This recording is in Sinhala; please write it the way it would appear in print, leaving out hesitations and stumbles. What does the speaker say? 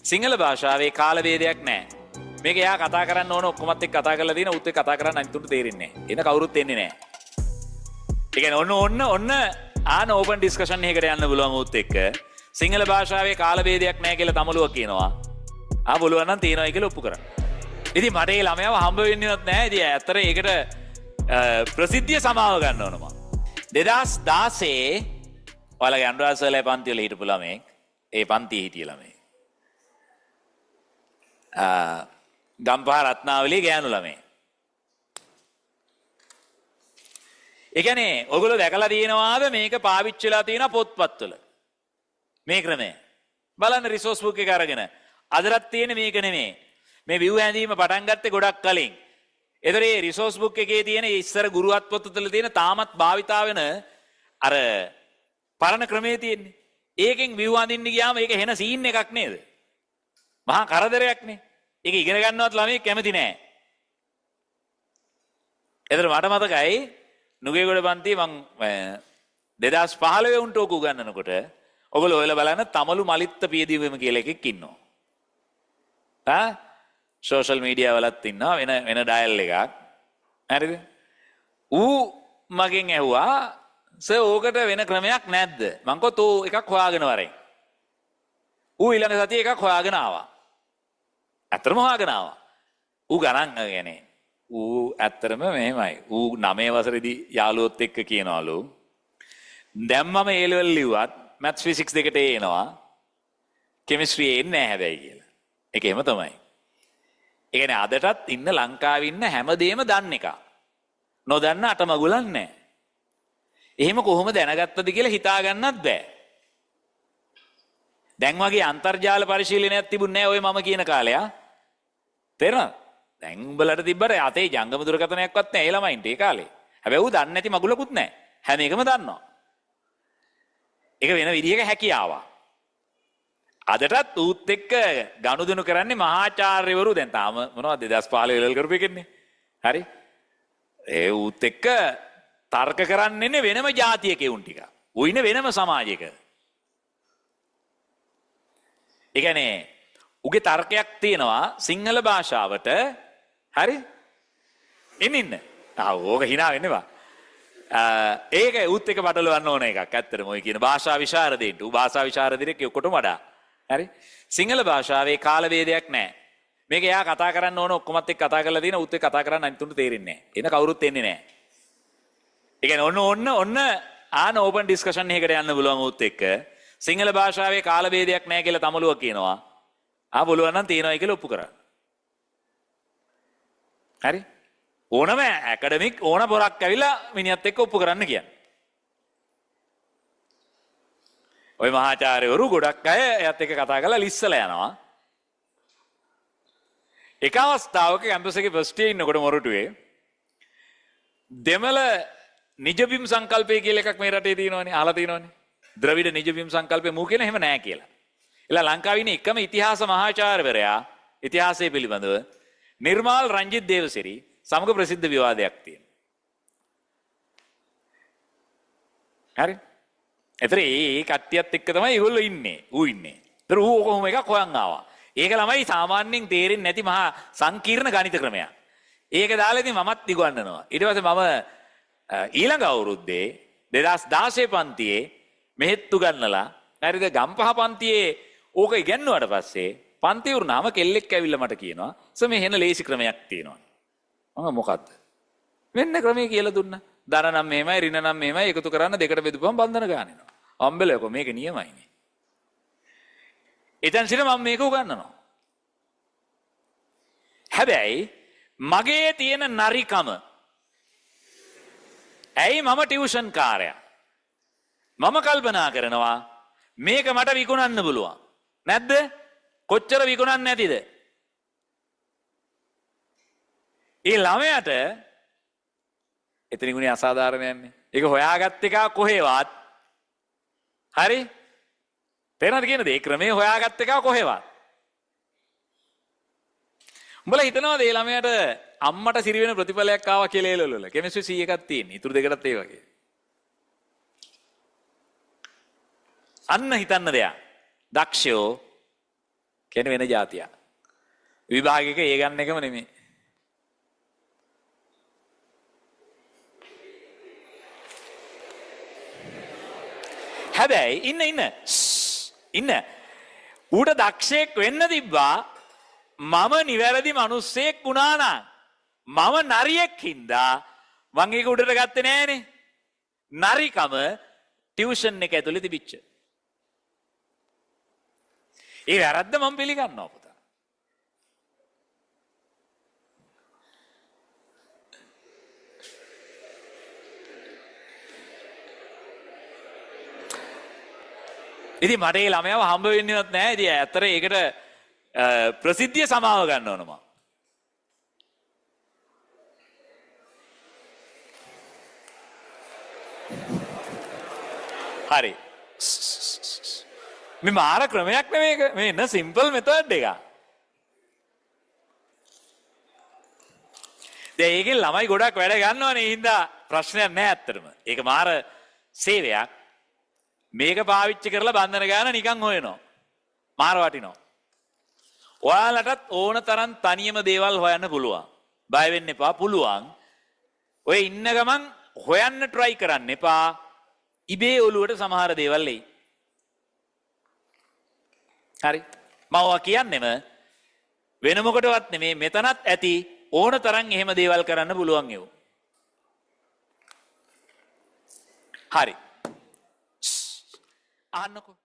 සිංහල භාෂාවේ කාල වේදයක් නැහැ. මේක එයා කතා කරන්න ඕන ඔක්කොමත් එක්ක කතා කරලා දින උත් එක්ක කතා කරන්න අනිතුන්ට තේරෙන්නේ නැහැ. එන කවුරුත් එන්නේ නැහැ. ඒ කියන්නේ ඔන්න ආන ඕපන් ඩිස්කෂන් එකකට යන්න පුළුවන් උත් එක්ක. සිංහල භාෂාවේ කාල වේදයක් නැහැ කියලා තමලුව කියනවා. පුළුවන් නම් තියෙනවා කියලා ඔප්පු කරන්න. ඉතින් මට ඒ ළමයාව හම්බ වෙන්නේවත් නැහැ. ඉතින් ඇත්තට ඒකට ප්‍රසිද්ධිය සමාව ගන්න ඕන මම. 2016 ඔයාලගේ අනුරාධ සර්ලේ පන්ති වල හිටපු ළමෙක්. ඒ පන්තියේ හිටිය ළමෙක්. ගම්පහ රත්නාවලී ගෑනු ළමයි. ඒ කියන්නේ ඔයගොල්ලෝ දැකලා තියෙනවාද මේක පාවිච්චි වෙලා තියෙන පොත්පත්වල? මේ ක්‍රමය. බලන්න රිසෝස් බුක් එක අරගෙන. අදටත් තියෙන මේක නෙමෙයි. මේ view හැඳීම පටන් ගත්තේ ගොඩක් කලින්. ඒතර මේ රිසෝස් බුක් එකේ තියෙන ඉස්සර ගුරුවත් පොත්වල තියෙන තාමත් භාවිතා වෙන අර පරණ ක්‍රමයේ තියෙන්නේ. ඒකෙන් view අඳින්න ගියාම ඒක හෙන සීන් එකක් නේද? මහා කරදරයක් නේ. ඒක ඉගෙන ගන්නවත් ළමයි කැමති නෑ. එතන මට මතකයි නුගේගොඩ පන්තියේ මං 2015 උන්ට ඕක උගන්වනකොට ඔයගොල්ලෝ ඔයලා බලන්න තමලු මලිත්ත පියදීවම කියලා එකෙක් ඉන්නවා. සෝෂල් මීඩියා වලත් ඉන්නවා වෙන ඩයල් එකක්. හරිද? ඌ මගෙන් ඇහුවා සර් ඕකට වෙන ක්‍රමයක් නැද්ද? මං කිව්වා තෝ එකක් හොයාගෙන වරෙන්. ඌ ඊළඟ සතියේ එකක් හොයාගෙන ආවා. ඇත්තරම හොයාගෙන ආවා. ඌ ගණන් කියන්නේ ඌ ඇත්තරම මෙහෙමයි. ඌ 9 වසරේදී යාළුවොත් එක්ක කියනවලු දැන් මම A level ලිව්වත් maths physics දෙකට එනවා. chemistry එන්නේ නැහැ හැබැයි කියලා. ඒක එහෙම තමයි. ඒ කියන්නේ අදටත් ඉන්න ලංකාවේ ඉන්න හැමදේම දන්න එක. නොදන්න අටමගුලක් නැහැ. එහෙම කොහොම දැනගත්තද කියලා හිතා ගන්නත් බෑ. දැන් වගේ අන්තර්ජාල පරිශීලනයක් තිබුණේ නැහැ ඔය මම කියන කාලේ. තේරෙනවද? දැන් උඹලට තිබ්බට අතේ ජංගම දුරකථනයක්වත් නැහැ ඒ ළමයින්ට ඒ කාලේ. හැබැයි ඌ දන්නේ නැති මගුලකුත් නැහැ. හැම එකම දන්නවා. ඒක වෙන විදිහක හැකියාවක්. අදටත් ඌත් එක්ක ගනුදෙනු කරන්නේ මහාචාර්යවරු දැන් තාම මොනවද 2015 ලෙවල් කරපු එකන්නේ. හරි? ඒ ඌත් එක්ක තර්ක කරන්නේ වෙනම જાතියක උන් ටික. ඌ ඉන්නේ වෙනම සමාජයක. ඒ කියන්නේ උගේ තර්කයක් තියෙනවා සිංහල භාෂාවට. හරි? ඉන්න. ඕක hina වෙන්නේ බා. ඒක උත් එක බඩලවන්න ඕන එකක්. ඇත්තටම ඔය කියන භාෂා විශාරදීන්ට. ඌ භාෂා විශාරදීරෙක් ඔක්කොටම වඩා. හරි? සිංහල භාෂාවේ කාල වේදයක් නැහැ. මේක එයා කතා කරන්න ඕන ඔක්කොමත් එක්ක කතා කරලා තියෙන උත් එක්ක කතා කරන්න අනිතුන්ට තේරෙන්නේ නැහැ. එන කවුරුත් එන්නේ නැහැ. ඒ කියන්නේ ඔන්න ආන ඕපන් ඩිස්කෂන් එකකට යන්න පුළුවන් උත් එක්ක. සිංහල භාෂාවේ කාල වේදයක් නැහැ කියලා තමලුව කියනවා. පුළුවන් නම් තියෙනවයි කියලා ඔප්පු කරන්න. හරි? ඕනම ඇකඩමික් ඕන පොරක් ඇවිල්ලා මිනිහත් එක්ක ඔප්පු කරන්න කියන්නේ. ওই මහාචාර්යවරු ගොඩක් අය එයත් එක්ක කතා කරලා ලිස්සලා යනවා. එක අවස්ථාවක කැම්පස් එකේ ෆස්ට් ඉයර් ඉන්නකොට මොරටුවේ දෙමළ නිජබිම් සංකල්පය කියලා එකක් මේ රටේ තියෙනවනේ. අහලා තියෙනවනේ. ද්‍රවිඩ නිජබිම් සංකල්පය මූ කියන එහෙම නෑ කියලා. එලා ලංකාවේ ඉන්න එකම ඉතිහාස මහාචාර්යවරයා ඉතිහාසය පිළිබඳව නිර්මාල් රංජිත් දේවසිරි සමග ප්‍රසිද්ධ විවාදයක් තියෙනවා. හරි? ඒතර ඒ කට්ටියත් එක්ක තමයි ඒගොල්ලෝ ඉන්නේ. ඌ ඉන්නේ. ඒතර ඌ කොහොම එකක් හොයන් ආවා. ඒක ළමයි සාමාන්‍යයෙන් තේරෙන්නේ නැති මහා සංකීර්ණ ගණිත ක්‍රමයක්. ඒක දාලා ඉතින් මමත් ඉගවන්නනවා. ඊට පස්සේ මම ඊළඟ අවුරුද්දේ 2016 පන්තියේ මෙහෙත් උගන්නලා හරිද ගම්පහ පන්තියේ ඕක ඉගෙනුවාට පස්සේ පන්ති වුණාම කෙල්ලෙක් ඇවිල්ලා මට කියනවා සර් මේ හෙන ලේසි ක්‍රමයක් තියෙනවා. මම මොකද්ද? වෙන්න ක්‍රමයේ කියලා දුන්නා. ධන නම් මෙහෙමයි ඍණ නම් මෙහෙමයි එකතු කරන්න දෙකට බෙදුපම බන්ධන ගන්නවා. අම්බලයකෝ මේක නියමයිනේ. එතෙන් සිට මම මේක උගන්වනවා. හැබැයි මගේ තියෙන නරිකම ඇයි මම ටියුෂන් කාර්යයක් මම කල්පනා කරනවා මේක මට විකුණන්න පුළුවන්. නැද්ද? කොච්චර විකුණන්න නැතිද? ඒ ළමයාට එතනින් උනේ අසාධාරණයන්නේ. ඒක හොයාගත්ත එක කොහෙවත්. හරි? තේරෙනවද කියනද? ඒ ක්‍රමයේ හොයාගත්ත එක කොහෙවත්. උඹලා හිතනවාද ඒ ළමයාට අම්මට සිරි වෙන ප්‍රතිඵලයක් ආවා කියලා ඒලවල? කෙමිස්ට්‍රි C එකක් තියෙන. ඊටු දෙකටත් ඒ වගේ. අන්න හිතන්න දෙයක්. දක්ෂයෝ කියන්නේ වෙන જાතියක්. විභාගයක ඒ ගන්න එකම නෙමෙයි. හැබැයි ඉන්න ඌට දක්ෂයෙක් වෙන්න තිබ්බා මම නිවැරදි මිනිස්සෙක් වුණා නම් මම නරියෙක් හින්දා මං ඒක උඩට ගත්තේ නෑනේ. නරිකම ටියුෂන් එක ඇතුලේ තිබිච්ච. ඒ වැරද්ද මම පිළිගන්නවා පුතා. ඉතින් මට ඒ ළමයාව හම්බ වෙන්නේවත් නැහැ. ඉතින් ඇත්තට ඒකට ප්‍රසිද්ධිය සමාව ගන්න ඕන මම. හරි. මේ මාර ක්‍රමයක් නෙමෙයි මේක. මේ න සිම්පල් මෙතඩ් එකක්. දැන් ඒකෙන් ළමයි ගොඩක් වැඩ ගන්නවනේ. ඒ හින්දා ප්‍රශ්නයක් නැහැ ඇත්තටම. ඒක මාර සේවයක්. මේක පාවිච්චි කරලා බන්ධන ගන්න නිකන් හොයනවා. මාර වටිනවා. ඔයාලටත් ඕන තරම් තනියම දේවල් හොයන්න පුළුවන්. බය වෙන්න එපා. පුළුවන්. ඔය ඉන්න ගමන් හොයන්න try කරන්න එපා. ඉබේ ඔළුවට සමහර දේවල් එයි. හරි. මම ඔයා කියන්නෙම වෙන මොකටවත් නෙමෙයි. මෙතනත් ඇති ඕන තරම් එහෙම දේවල් කරන්න පුළුවන් ඒව. හරි. අහන්නකෝ.